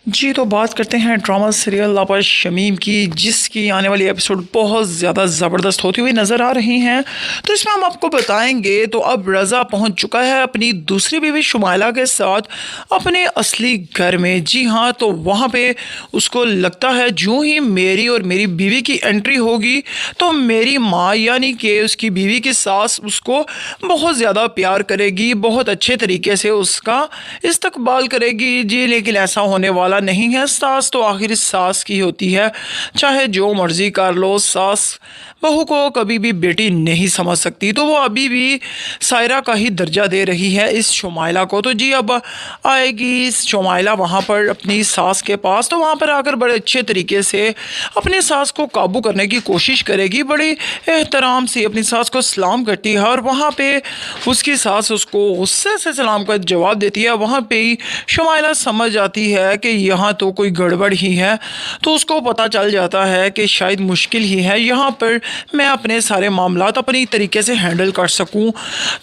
जी, तो बात करते हैं ड्रामा सीरियल लापा शमीम की, जिसकी आने वाली एपिसोड बहुत ज़्यादा ज़बरदस्त होती हुई नज़र आ रही हैं। तो इसमें हम आपको बताएंगे तो अब रज़ा पहुंच चुका है अपनी दूसरी बीवी शुमाइला के साथ अपने असली घर में। जी हाँ, तो वहाँ पे उसको लगता है जो ही मेरी और मेरी बीवी की एंट्री होगी तो मेरी माँ यानी कि उसकी बीवी की सास उसको बहुत ज़्यादा प्यार करेगी, बहुत अच्छे तरीके से उसका इस्तकबाल करेगी। जी, लेकिन ऐसा होने वाला नहीं है। सास तो आखिर सास की होती है, चाहे जो मर्जी कर लो, सास बहू को कभी भी बेटी नहीं समझ सकती। तो वो अभी भी सायरा का ही दर्जा दे रही है इस शुमाइला को। तो जी, अब आएगी शुमाइला वहाँ पर अपनी सास के पास, तो वहाँ पर आकर बड़े अच्छे तरीके से अपनी सास को काबू करने की कोशिश करेगी। बड़ी एहतराम से अपनी सास को सलाम करती है और वहाँ पे उसकी सास उसको गुस्से से सलाम का जवाब देती है। वहाँ पे ही शुमाइला समझ जाती है कि यहाँ तो कोई गड़बड़ ही है। तो उसको पता चल जाता है कि शायद मुश्किल ही है, यहाँ पर मैं अपने सारे मामलात अपनी तरीके से हैंडल कर सकूं।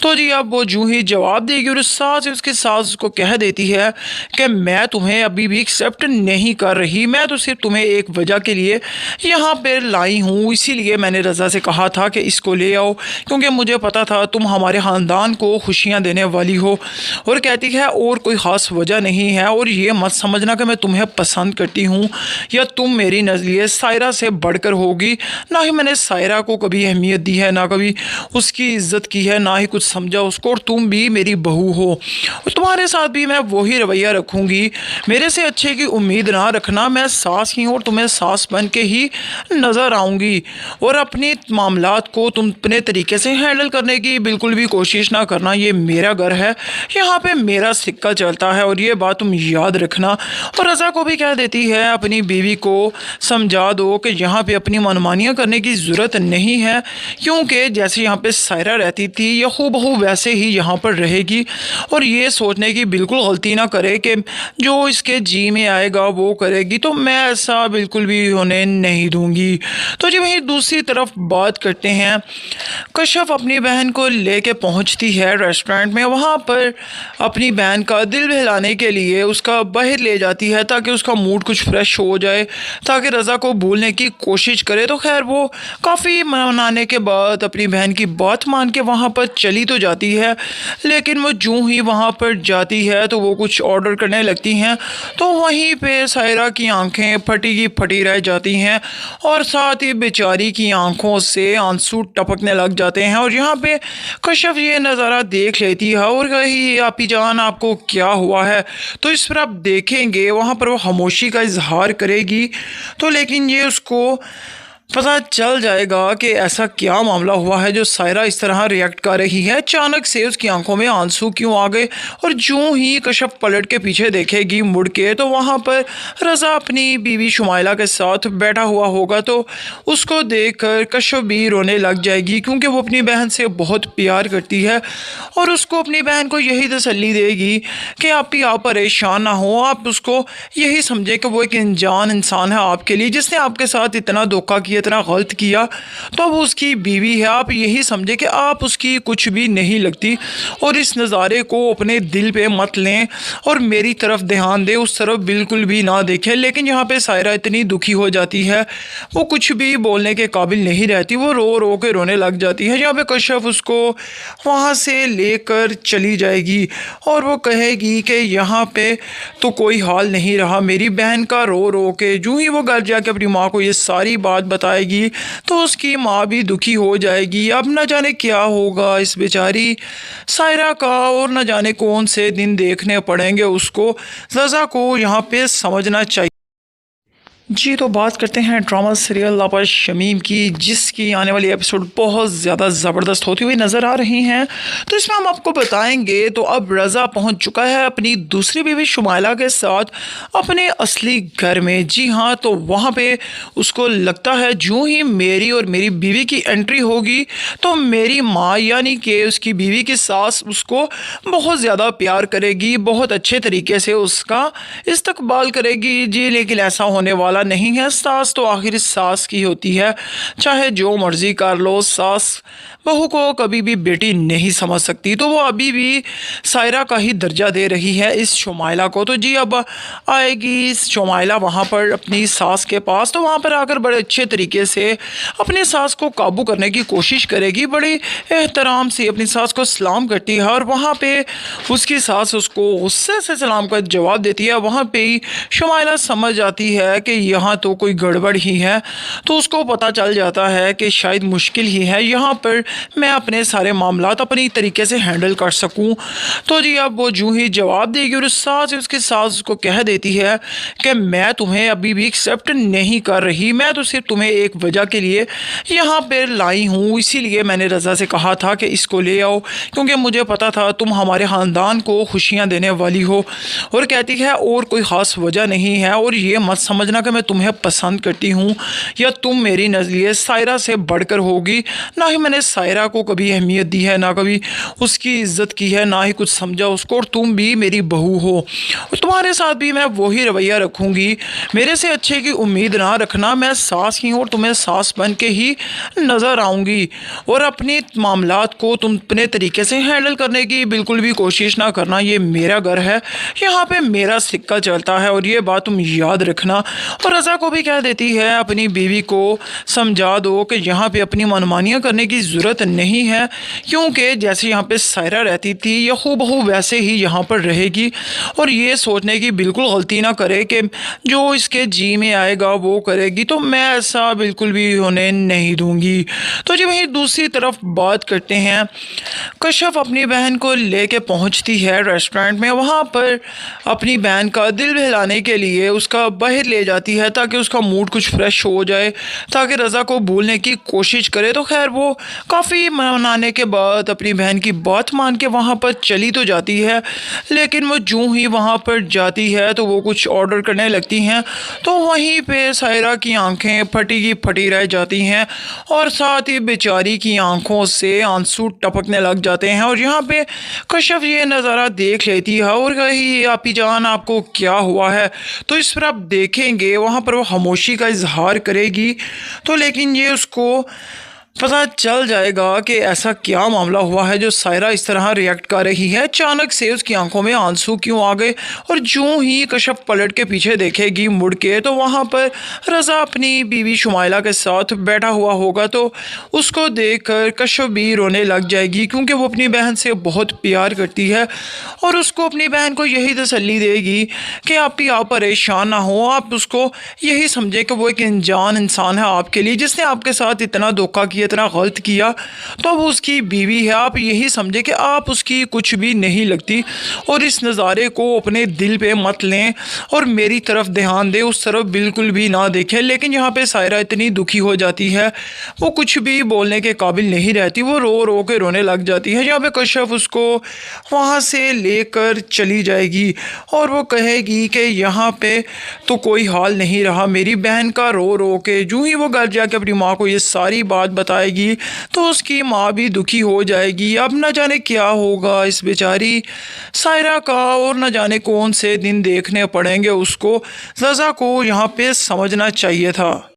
तो जी, अब वो जूँ ही जवाब देगी और उसके सास को कह देती है कि मैं तुम्हें अभी भी एक्सेप्ट नहीं कर रही, मैं तो सिर्फ तुम्हें एक वजह के लिए यहाँ पर लाई हूँ, इसीलिए मैंने रज़ा से कहा था कि इसको ले आओ, क्योंकि मुझे पता था तुम हमारे ख़ानदान को खुशियाँ देने वाली हो। और कहती है और कोई ख़ास वजह नहीं है, और ये मत समझना कि मैं तुम्हें पसंद करती हूँ या तुम मेरी नज़रिए सायरा से बढ़कर होगी। ना ही मैंने सायरा को कभी अहमियत दी है, ना कभी उसकी इज्जत की है, ना ही कुछ समझा उसको। और तुम भी मेरी बहू हो और तुम्हारे साथ भी मैं वही रवैया रखूँगी। मेरे से अच्छे की उम्मीद ना रखना, मैं सास ही हूँ और तुम्हें सास बन के ही नज़र आऊँगी। और अपने मामलात को तुम अपने तरीके से हैंडल करने की बिल्कुल भी कोशिश ना करना। ये मेरा घर है, यहाँ पे मेरा सिक्का चलता है, और ये बात तुम याद रखना। और रज़ा को भी कह देती है अपनी बीवी को समझा दो कि यहाँ पे अपनी मनमानियाँ करने की ज़रूरत नहीं है, क्योंकि जैसे यहाँ पे सायरा रहती थी या हूबहू वैसे ही यहाँ पर रहेगी। और ये सोचने की बिल्कुल गलती ना करे कि जो इसके जी में आएगा वो करेगी, तो मैं ऐसा बिल्कुल भी होने नहीं दूँगी। तो जी, वहीं दूसरी तरफ बात करते हैं, कश्यप अपनी बहन को लेके पहुंचती है रेस्टोरेंट में। वहाँ पर अपनी बहन का दिल बहलाने के लिए उसका बाहर ले जाती है ताकि उसका मूड कुछ फ्रेश हो जाए, ताकि रज़ा को भूलने की कोशिश करे। तो खैर वो काफ़ी मनाने के बाद अपनी बहन की बात मान के वहाँ पर चली तो जाती है, लेकिन वो जूँ ही वहाँ पर जाती है तो वो कुछ ऑर्डर करने लगती हैं। तो वहीं पे सायरा की आंखें फटी की फटी रह जाती हैं और साथ ही बेचारी की आंखों से आंसू टपकने लग जाते हैं। और यहाँ पे कश्यप ये नज़ारा देख लेती है और कही, आपी जान आपको क्या हुआ है? तो इस पर आप देखेंगे वहाँ पर वो खामोशी का इजहार करेगी, तो लेकिन ये उसको पता चल जाएगा कि ऐसा क्या मामला हुआ है जो सायरा इस तरह रिएक्ट कर रही है। अचानक से उसकी आंखों में आंसू क्यों आ गए? और जो ही कश्यप पलट के पीछे देखेगी मुड़ के, तो वहाँ पर रज़ा अपनी बीवी शुमाइला के साथ बैठा हुआ होगा। तो उसको देखकर कश्यप भी रोने लग जाएगी, क्योंकि वो अपनी बहन से बहुत प्यार करती है और उसको अपनी बहन को यही तसल्ली देगी कि आप परेशान ना हो, आप उसको यही समझे कि वो एक अनजान इंसान है आपके लिए, जिसने आपके साथ इतना धोखा किया, इतना गलत किया। तो अब उसकी बीवी है, आप यही समझे कि आप उसकी कुछ भी नहीं लगती। और इस नज़ारे को अपने दिल पे मत लें और मेरी तरफ ध्यान दें, उस तरफ बिल्कुल भी ना देखें। लेकिन यहाँ पे सायरा इतनी दुखी हो जाती है, वो कुछ भी बोलने के काबिल नहीं रहती, वो रो रो के रोने लग जाती है। यहाँ पे कश्यप उसको वहाँ से लेकर चली जाएगी और वो कहेगी कि यहाँ पे तो कोई हाल नहीं रहा मेरी बहन का। रो रो के जूँ ही वो घर जाके अपनी माँ को ये सारी बात बताएगी तो उसकी माँ भी दुखी हो जाएगी। अब न जाने क्या होगा इस बेचारी सायरा का, और न जाने कौन से दिन देखने पड़ेंगे उसको। रज़ा को यहाँ पे समझना चाहिए। जी, तो बात करते हैं ड्रामा सीरियल लापा शमीम की, जिसकी आने वाली एपिसोड बहुत ज़्यादा ज़बरदस्त होती हुई नज़र आ रही हैं। तो इसमें हम आपको बताएंगे तो अब रज़ा पहुंच चुका है अपनी दूसरी बीवी शुमाइला के साथ अपने असली घर में। जी हाँ, तो वहाँ पे उसको लगता है जो ही मेरी और मेरी बीवी की एंट्री होगी तो मेरी माँ यानी कि उसकी बीवी की सास उसको बहुत ज़्यादा प्यार करेगी, बहुत अच्छे तरीके से उसका इस्तकबाल करेगी। जी, लेकिन ऐसा होने वाला نہیں ہے, ساس تو آخر ساس کی ہوتی ہے, چاہے جو مرضی کر لو, ساس بہو کو کبھی بھی بیٹی نہیں سمجھ سکتی. تو وہ ابھی بھی سائرہ کا ہی درجہ دے رہی ہے اس شمائلہ کو. تو جی اب آئے گی شمائلہ وہاں پر اپنی ساس کے پاس, تو وہاں پر آ کر بڑے اچھے طریقے سے اپنی ساس کو قابو کرنے کی کوشش کرے گی. بڑی احترام سے اپنی ساس کو سلام کرتی ہے, اور وہاں پہ اس کی ساس اس کو غصے سے سلام کا جواب دیتی ہے. وہاں پہ ہی شمائلہ سمجھ جاتی ہے کہ یہاں تو کوئی گڑبڑ ہی ہے, تو اس کو پتہ چل جاتا ہے کہ شاید مشکل ہی ہے, یہاں پر میں اپنے سارے معاملات اپنی طریقے سے ہینڈل کر سکوں. تو جی اب وہ جو ہی جواب دے گی, اور اس کے ساس کو کہہ دیتی ہے کہ میں تمہیں ابھی بھی ایکسیپٹ نہیں کر رہی, میں تو صرف تمہیں ایک وجہ کے لیے یہاں پہ لائی ہوں, اسی لیے میں نے رضا سے کہا تھا کہ اس کو لے آؤ, کیونکہ مجھے پتا تھا تم ہمارے خاندان کو خوشیاں دینے والی ہو. اور کہتی ہے اور کوئی خاص وجہ نہیں ہے, اور یہ مت سمجھنا کہ میں تمہیں پسند کرتی ہوں یا تم میری نزدیک سائرہ سے بڑھ کر ہوگی. نہ ہی میں نے سائرہ کو کبھی اہمیت دی ہے, نہ کبھی اس کی عزت کی ہے, نہ ہی کچھ سمجھا اس کو, اور تم بھی میری بہو ہو, اور تمہارے ساتھ بھی میں وہی رویہ رکھوں گی. میرے سے اچھے کی امید نہ رکھنا, میں ساس ہی ہوں اور تمہیں ساس بن کے ہی نظر آؤں گی, اور اپنے معاملات کو تم اپنے طریقے سے ہینڈل کرنے کی بالکل بھی کوشش نہ کرنا. یہ میرا گھر ہے, یہاں پہ میرا سکہ چلتا ہے, اور یہ بات تم یاد رکھنا. اور رضا کو بھی کہہ دیتی ہے اپنی بیوی کو سمجھا دو کہ یہاں پہ اپنی منمانیاں کرنے کی ضرورت نہیں ہے, کیونکہ جیسے یہاں پہ سائرہ رہتی تھی یہ ہو ویسے ہی یہاں پر رہے گی, اور یہ سوچنے کی بالکل غلطی نہ کرے کہ جو اس کے جی میں آئے گا وہ کرے گی, تو میں ایسا بالکل بھی ہونے نہیں دوں گی. تو جی وہیں دوسری طرف بات کرتے ہیں, کشف اپنی بہن کو لے کے پہنچتی ہے ریسٹورنٹ میں. وہاں پر اپنی بہن کا دل بہلانے کے لیے اس کا باہر لے جاتی ہے تاکہ اس کا موڈ کچھ فریش ہو جائے, تاکہ رضا کو بھولنے کی کوشش کرے. تو خیر وہ کافی منانے کے بعد اپنی بہن کی بات مان کے وہاں پر چلی تو جاتی ہے, لیکن وہ جو ہی وہاں پر جاتی ہے تو وہ کچھ آرڈر کرنے لگتی ہیں, تو وہیں پہ سائرہ کی آنکھیں پھٹی کی پھٹی رہ جاتی ہیں, اور ساتھ ہی بیچاری کی آنکھوں سے آنسو ٹپکنے لگ جاتے ہیں. اور یہاں پہ کشف یہ نظارہ دیکھ لیتی ہے اور کہی آپی جان آپ کو کیا ہوا ہے. تو اس پر آپ دیکھیں گے وہاں پر وہ خاموشی کا اظہار کرے گی, تو لیکن یہ اس کو پتہ چل جائے گا کہ ایسا کیا معاملہ ہوا ہے جو سائرہ اس طرح ریئیکٹ کر رہی ہے. اچانک سے اس کی آنکھوں میں آنسو کیوں آ گئے, اور جو ہی کشف پلٹ کے پیچھے دیکھے گی مڑ کے, تو وہاں پر رضا اپنی بیوی شمائلہ کے ساتھ بیٹھا ہوا ہوگا. تو اس کو دیکھ کر کشف بھی رونے لگ جائے گی, کیونکہ وہ اپنی بہن سے بہت پیار کرتی ہے, اور اس کو اپنی بہن کو یہی تسلی دے گی کہ آپ پریشان نہ ہو, آپ اس کو یہی سمجھے کہ وہ ایک انجان انسان ہے آپ کے لیے, جس نے آپ کے ساتھ اتنا دھوکہ کیا, اتنا غلط کیا, تو وہ اس کی بیوی ہے. آپ یہی سمجھے کہ آپ اس کی کچھ بھی نہیں لگتی, اور اس نظارے کو اپنے دل پہ مت لیں اور میری طرف دھیان دیں, اس طرف بالکل بھی نہ دیکھیں. لیکن یہاں پہ سائرہ اتنی دکھی ہو جاتی ہے, وہ کچھ بھی بولنے کے قابل نہیں رہتی, وہ رو رو کے رونے لگ جاتی ہے. یہاں پہ کشف اس کو وہاں سے لے کر چلی جائے گی, اور وہ کہے گی کہ یہاں پہ تو کوئی حال نہیں رہا میری بہن کا. رو رو کے جو ہی وہ گھر جا کے اپنی ماں کو یہ ساری بات بتائے گی, تو اس کی ماں بھی دکھی ہو جائے گی. اب نہ جانے کیا ہوگا اس بیچاری سائرہ کا, اور نہ جانے کون سے دن دیکھنے پڑیں گے اس کو. رضا کو یہاں پہ سمجھنا چاہیے تھا.